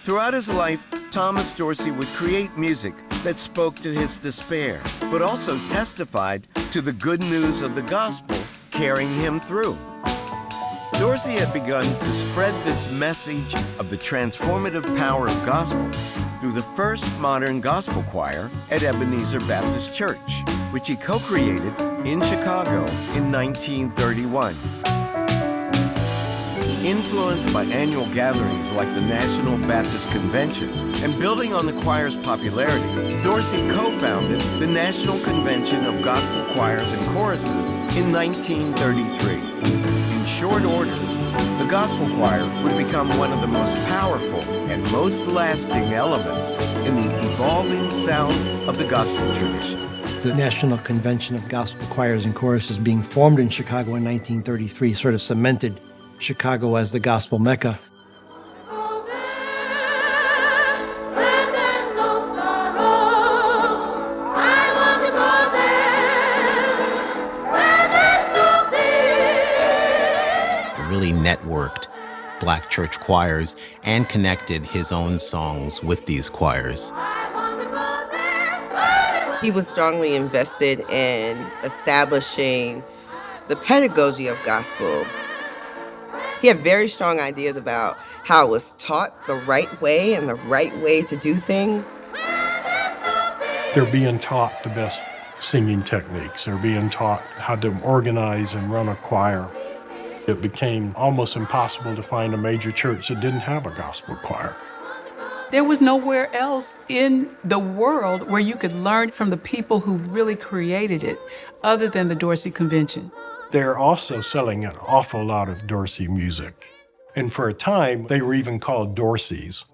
Throughout his life, Thomas Dorsey would create music that spoke to his despair, but also testified to the good news of the gospel carrying him through. Dorsey had begun to spread this message of the transformative power of gospel through the first modern gospel choir at Ebenezer Baptist Church, which he co-created in Chicago in 1931. Influenced by annual gatherings like the National Baptist Convention and building on the choir's popularity, Dorsey co-founded the National Convention of Gospel Choirs and Choruses in 1933. In short order, the gospel choir would become one of the most powerful and most lasting elements in the evolving sound of the gospel tradition. The National Convention of Gospel Choirs and Choruses being formed in Chicago in 1933 sort of cemented Chicago as the gospel mecca. Really networked Black church choirs and connected his own songs with these choirs. He was strongly invested in establishing the pedagogy of gospel. He had very strong ideas about how it was taught the right way and the right way to do things. They're being taught the best singing techniques. They're being taught how to organize and run a choir. It became almost impossible to find a major church that didn't have a gospel choir. There was nowhere else in the world where you could learn from the people who really created it, other than the Dorsey Convention. They're also selling an awful lot of Dorsey music. And for a time, they were even called Dorseys.